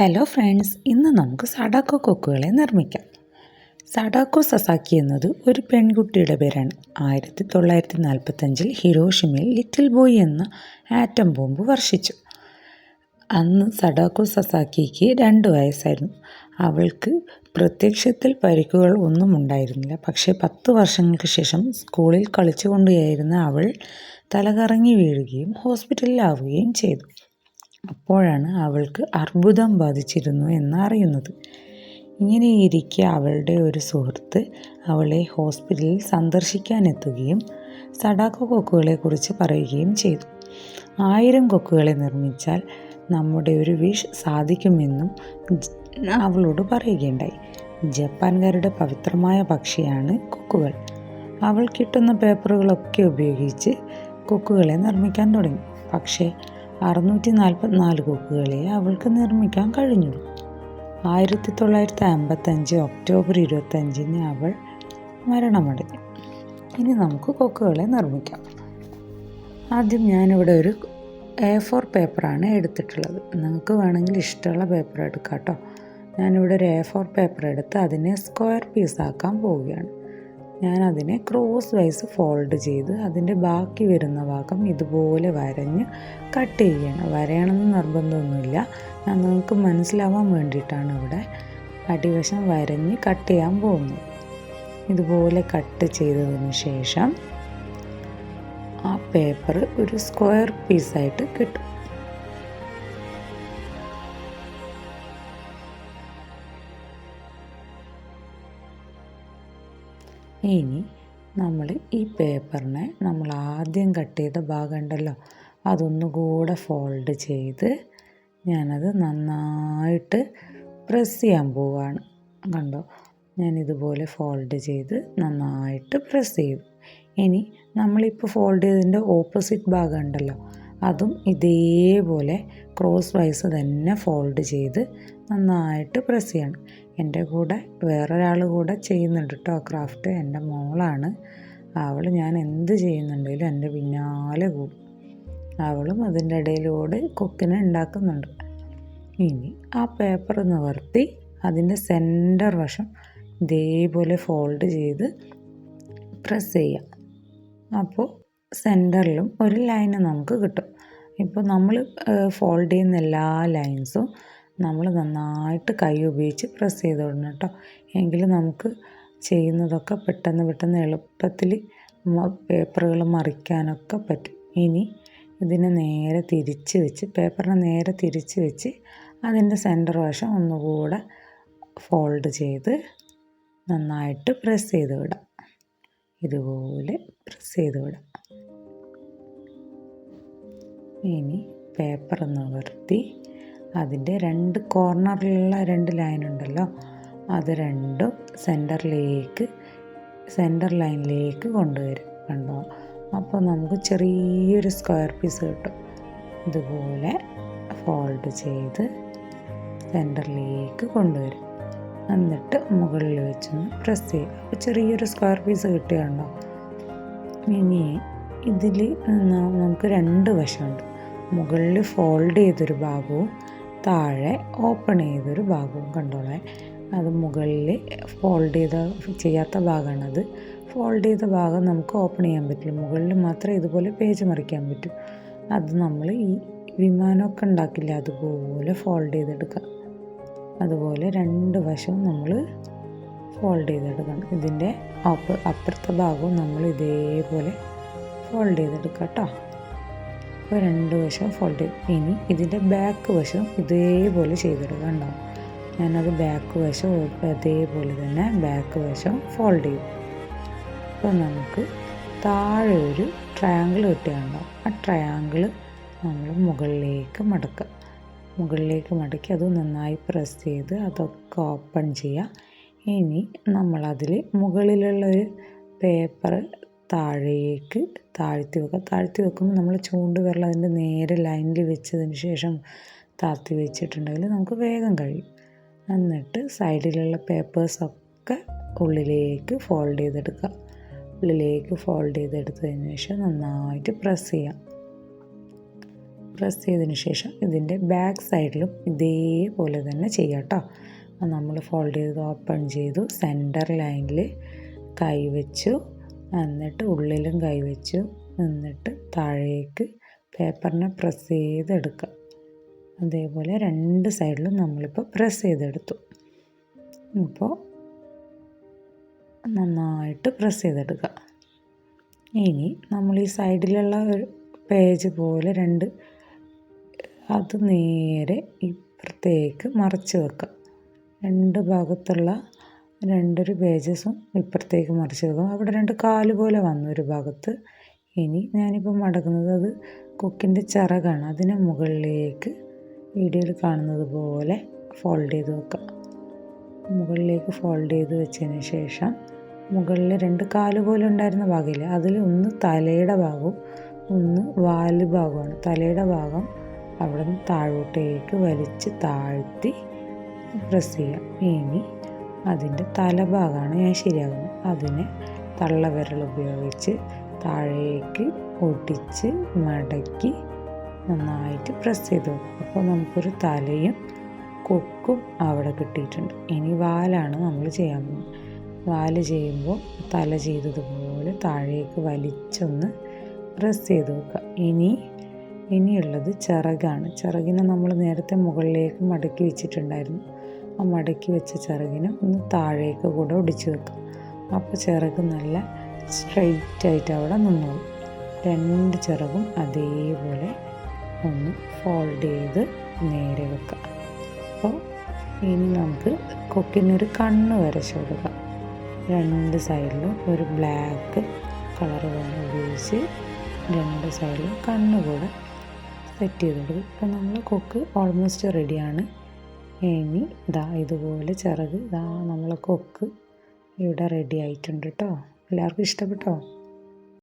Hello friends, ഇന്ന് നമുക്ക് Sadako കൊക്കുകളെ നിർമ്മിക്കാം. സഡാക്കോ സസാക്കി എന്നത് ഒരു പെൺകുട്ടിയുടെ പേരാണ്. 1945 ഹിരോഷിമയിൽ ലിറ്റിൽ ബോയ് എന്ന ആറ്റം ബോംബ് വർഷിച്ചു. അന്ന് സഡാക്കോ സസാക്കിക്ക് 2 വയസ്സായിരുന്നു. അവൾക്ക് പ്രത്യക്ഷത്തിൽ പരിക്കുകൾ ഒന്നും ഉണ്ടായിരുന്നില്ല. പക്ഷേ 10 വർഷങ്ങൾക്ക് ശേഷം സ്കൂളിൽ കളിച്ചുകൊണ്ടായിരുന്ന അവൾ തലകറങ്ങി വീഴുകയും ഹോസ്പിറ്റലിലാവുകയും ചെയ്തു. അപ്പോഴാണ് അവൾക്ക് അർബുദം ബാധിച്ചിരുന്നു എന്ന് അറിയുന്നത്. ഇങ്ങനെയിരിക്കെ അവളുടെ ഒരു സുഹൃത്ത് അവളെ ഹോസ്പിറ്റലിൽ സന്ദർശിക്കാനെത്തുകയും സഡാക്കോ കൊക്കുകളെക്കുറിച്ച് പറയുകയും ചെയ്തു. 1000 കൊക്കുകളെ നിർമ്മിച്ചാൽ നമ്മുടെ ഒരു വിഷ് സാധിക്കുമെന്നും അവളോട് പറയുകയുണ്ടായി. ജപ്പാൻകാരുടെ പവിത്രമായ പക്ഷിയാണ് കൊക്കുകൾ. അവൾ കിട്ടുന്ന പേപ്പറുകളൊക്കെ ഉപയോഗിച്ച് കൊക്കുകളെ നിർമ്മിക്കാൻ തുടങ്ങി. പക്ഷേ 644 കൊക്കുകളെ അവൾക്ക് നിർമ്മിക്കാൻ കഴിഞ്ഞുള്ളൂ. 1955 ഒക്ടോബർ 25 അവൾ മരണമടഞ്ഞു. ഇനി നമുക്ക് കൊക്കുകളെ നിർമ്മിക്കാം. ആദ്യം ഞാനിവിടെ ഒരു A4 പേപ്പറാണ് എടുത്തിട്ടുള്ളത്. നിങ്ങൾക്ക് വേണമെങ്കിൽ ഇഷ്ടമുള്ള പേപ്പർ എടുക്കാം കേട്ടോ. ഞാനിവിടെ ഒരു A4 പേപ്പർ എടുത്ത് അതിനെ സ്ക്വയർ പീസാക്കാൻ പോവുകയാണ്. ഞാനതിനെ ക്രോസ് വൈസ് ഫോൾഡ് ചെയ്ത് അതിൻ്റെ ബാക്കി വരുന്ന ഭാഗം ഇതുപോലെ വരഞ്ഞ് കട്ട് ചെയ്യുകയാണ്. വരയണമെന്ന് നിർബന്ധമൊന്നുമില്ല, ഞാൻ നിങ്ങൾക്ക് മനസ്സിലാവാൻ വേണ്ടിയിട്ടാണ് ഇവിടെ അടിവശം വരഞ്ഞ് കട്ട് ചെയ്യാൻ പോകുന്നത്. ഇതുപോലെ കട്ട് ചെയ്തതിന് ശേഷം ആ പേപ്പർ ഒരു സ്ക്വയർ പീസായിട്ട് കിട്ടും. ഇനി നമ്മൾ ഈ പേപ്പറിനെ നമ്മൾ ആദ്യം കട്ട് ചെയ്ത ഭാഗം ഉണ്ടല്ലോ, അതൊന്നുകൂടെ ഫോൾഡ് ചെയ്ത് ഞാനത് നന്നായിട്ട് പ്രസ് ചെയ്യാൻ പോവുകയാണ്. കണ്ടോ, ഞാനിതുപോലെ ഫോൾഡ് ചെയ്ത് നന്നായിട്ട് പ്രസ് ചെയ്തു. ഇനി നമ്മളിപ്പോൾ ഫോൾഡ് ചെയ്തതിൻ്റെ ഓപ്പോസിറ്റ് ഭാഗം ഉണ്ടല്ലോ, അതും ഇതേപോലെ ക്രോസ് വൈസ് തന്നെ ഫോൾഡ് ചെയ്ത് നന്നായിട്ട് പ്രസ് ചെയ്യണം. എൻ്റെ കൂടെ വേറൊരാൾ കൂടെ ചെയ്യുന്നുണ്ട് കേട്ടോ ക്രാഫ്റ്റ്. എൻ്റെ മോളാണ്. അവൾ ഞാൻ എന്ത് ചെയ്യുന്നുണ്ടെങ്കിലും എൻ്റെ പിന്നാലെ കൂടും. അവളും അതിൻ്റെ ഇടയിലൂടെ കൊക്കിനെ ഉണ്ടാക്കുന്നുണ്ട്. ഇനി ആ പേപ്പർ നിവർത്തി അതിൻ്റെ സെൻറ്റർ വശം ഇതേപോലെ ഫോൾഡ് ചെയ്ത് പ്രസ് ചെയ്യാം. അപ്പോൾ സെൻറ്ററിലും ഒരു ലൈന് നമുക്ക് കിട്ടും. ഇപ്പോൾ നമ്മൾ ഫോൾഡ് ചെയ്യുന്ന എല്ലാ ലൈൻസും നമ്മൾ നന്നായിട്ട് കൈ ഉപയോഗിച്ച് പ്രസ് ചെയ്ത് വിടണം കേട്ടോ. എങ്കിൽ നമുക്ക് ചെയ്യുന്നതൊക്കെ പെട്ടെന്ന് എളുപ്പത്തിൽ പേപ്പറുകൾ മറിക്കാനൊക്കെ പറ്റും. ഇനി ഇതിനെ നേരെ തിരിച്ച് വെച്ച് പേപ്പറിനെ നേരെ തിരിച്ച് വെച്ച് അതിൻ്റെ സെൻറ്റർ വശം ഒന്നുകൂടെ ഫോൾഡ് ചെയ്ത് നന്നായിട്ട് പ്രസ് ചെയ്ത് വിടാം. ഇതുപോലെ പ്രസ് ചെയ്ത് വിടാം. ഇനി പേപ്പർ നിവർത്തി അതിൻ്റെ 2 കോർണറിലുള്ള 2 ലൈൻ ഉണ്ടല്ലോ, അത് രണ്ടും സെൻറ്റർ ലൈനിലേക്ക് കൊണ്ടുവരും. കണ്ടോ, അപ്പോൾ നമുക്ക് ചെറിയൊരു സ്ക്വയർ പീസ് കിട്ടും. ഇതുപോലെ ഫോൾഡ് ചെയ്ത് സെൻറ്ററിലേക്ക് കൊണ്ടുവരും. എന്നിട്ട് മുകളിൽ വെച്ചൊന്ന് പ്രസ് ചെയ്യും. അപ്പോൾ ചെറിയൊരു സ്ക്വയർ പീസ് കിട്ടുകയുണ്ടോ. ഇനി ഇതിൽ നമുക്ക് 2 വശമുണ്ട്. മുകളിൽ ഫോൾഡ് ചെയ്തൊരു ഭാഗവും താഴെ ഓപ്പൺ ചെയ്തൊരു ഭാഗവും. കണ്ടോളെ, അത് മുകളിൽ ഫോൾഡ് ചെയ്യാത്ത ഭാഗമാണത്. ഫോൾഡ് ചെയ്ത ഭാഗം നമുക്ക് ഓപ്പൺ ചെയ്യാൻ പറ്റില്ല. മുകളിൽ മാത്രമേ ഇതുപോലെ പേജ് മറിക്കാൻ പറ്റൂ. അത് നമ്മൾ ഈ വിമാനമൊക്കെ ഉണ്ടാക്കില്ല, അതുപോലെ ഫോൾഡ് ചെയ്തെടുക്കാം. അതുപോലെ 2 വശവും നമ്മൾ ഫോൾഡ് ചെയ്തെടുക്കണം. ഇതിൻ്റെ അപ്പുറത്തെ ഭാഗവും നമ്മൾ ഇതേപോലെ ഫോൾഡ് ചെയ്തെടുക്കാം കേട്ടോ. അപ്പോൾ 2 വശവും ഫോൾഡ് ചെയ്ത് ഇനി ഇതിൻ്റെ ബാക്ക് വശം ഇതേപോലെ ചെയ്തെടുക്കാം. ഉണ്ടാവും, ഞാനത് ബാക്ക് വശം അതേപോലെ തന്നെ ബാക്ക് വശം ഫോൾഡ് ചെയ്യും. അപ്പോൾ നമുക്ക് താഴെ ഒരു ട്രയാങ്കിൾ കിട്ടുകയുണ്ടാവും. ആ ട്രയാങ്കിൾ നമ്മൾ മുകളിലേക്ക് മടക്കി അത് നന്നായി പ്രസ് ചെയ്ത് അതൊക്കെ ഓപ്പൺ ചെയ്യുക. ഇനി നമ്മളതിൽ മുകളിലുള്ളൊരു പേപ്പർ താഴേക്ക് താഴ്ത്തി വെക്കുമ്പോൾ നമ്മൾ ചൂണ്ടുവിരൽ അതിൻ്റെ നേരെ ലൈനിൽ വെച്ചതിന് ശേഷം താഴ്ത്തി വെച്ചിട്ടുണ്ടെങ്കിൽ നമുക്ക് വേഗം കഴിയും. എന്നിട്ട് സൈഡിലുള്ള പേപ്പേഴ്സൊക്കെ ഉള്ളിലേക്ക് ഫോൾഡ് ചെയ്തെടുക്കുക. ഉള്ളിലേക്ക് ഫോൾഡ് ചെയ്തെടുത്തതിന് ശേഷം നന്നായിട്ട് പ്രസ് ചെയ്യാം. പ്രസ് ചെയ്തതിന് ശേഷം ഇതിൻ്റെ ബാക്ക് സൈഡിലും ഇതേപോലെ തന്നെ ചെയ്യാം കേട്ടോ. നമ്മൾ ഫോൾഡ് ചെയ്ത് ഓപ്പൺ ചെയ്തു, സെൻറ്റർ ലൈനിൽ കൈവച്ചു, എന്നിട്ട് ഉള്ളിലും കൈവച്ചു, എന്നിട്ട് താഴേക്ക് പേപ്പറിനെ പ്രസ് ചെയ്തെടുക്കുക. അതേപോലെ രണ്ട് സൈഡിലും നമ്മളിപ്പോൾ പ്രസ് ചെയ്തെടുത്തു. ഇപ്പോൾ നന്നായിട്ട് പ്രസ് ചെയ്തെടുക്കുക. ഇനി നമ്മൾ ഈ സൈഡിലുള്ള ഒരു പേജ് പോലെ അത് നേരെ ഇപ്പുറത്തേക്ക് മറിച്ച് വെക്കുക. രണ്ട് ഭാഗത്തുള്ള രണ്ടൊരു പേജസും ഇപ്പുറത്തേക്ക് മറിച്ച് വെക്കുക. അവിടെ രണ്ട് കാല് പോലെ വന്നു ഒരു ഭാഗത്ത്. ഇനി ഞാനിപ്പോൾ മടക്കുന്നത് അത് കൊക്കിൻ്റെ ചിറകാണ്. അതിനെ മുകളിലേക്ക് വീഡിയോയിൽ കാണുന്നത് പോലെ ഫോൾഡ് ചെയ്ത് വെക്കുക. മുകളിലേക്ക് ഫോൾഡ് ചെയ്ത് വെച്ചതിന് ശേഷം മുകളിൽ രണ്ട് കാല് പോലെ ഉണ്ടായിരുന്ന ഭാഗമില്ല, അതിൽ ഒന്ന് തലയുടെ ഭാഗവും ഒന്ന് വാല് ഭാഗമാണ്. തലയുടെ ഭാഗം അവിടെ നിന്ന് താഴോട്ടേക്ക് വലിച്ച് താഴ്ത്തി പ്രസ് ചെയ്യാം. ഇനി അതിൻ്റെ തലഭാഗമാണ് ഞാൻ ശരിയാകുന്നത്. അതിനെ തള്ളവിരൽ ഉപയോഗിച്ച് താഴേക്ക് ഒട്ടിച്ച് മടക്കി നന്നായിട്ട് പ്രസ് ചെയ്ത് വെക്കും. അപ്പോൾ നമുക്കൊരു തലയും കൊക്കും അവിടെ കിട്ടിയിട്ടുണ്ട്. ഇനി വാലാണ് നമ്മൾ ചെയ്യാൻ പോകുന്നത്. വാല് ചെയ്യുമ്പോൾ തല ചെയ്തതുപോലെ താഴേക്ക് വലിച്ചൊന്ന് പ്രസ് ചെയ്ത് വെക്കുക. ഇനിയുള്ളത് ചിറകാണ്. ചിറകിനെ നമ്മൾ നേരത്തെ മുകളിലേക്ക് മടക്കി വെച്ചിട്ടുണ്ടായിരുന്നു. ആ മടക്കി വെച്ച ചിറകിനെ ഒന്ന് താഴേക്ക് കൂടെ ഒടിച്ച് വെക്കുക. അപ്പോൾ ചിറക് നല്ല സ്ട്രെയിറ്റായിട്ട് അവിടെ നിന്നോളും. രണ്ട് ചിറകും അതേപോലെ ഒന്ന് ഫോൾഡ് ചെയ്ത് നേരെ വെക്കുക. അപ്പോൾ ഇനി നമുക്ക് കൊക്കിനൊരു കണ്ണ് വരച്ച് കൊടുക്കാം. രണ്ട് സൈഡിലും ഒരു ബ്ലാക്ക് കളർ കൊണ്ട് ഉപയോഗിച്ച് രണ്ട് സൈഡിലും കണ്ണ് കൂടെ സെറ്റ് ചെയ്ത് കൊടുക്കും. ഇപ്പോൾ നമ്മൾ കൊക്ക് ഓൾമോസ്റ്റ് റെഡിയാണ്. ഇനി ഇതുപോലെ ചിറക് നമ്മളെ കൊക്ക് ഇവിടെ റെഡി ആയിട്ടുണ്ട് കേട്ടോ. എല്ലാവർക്കും ഇഷ്ടപ്പെട്ടോ?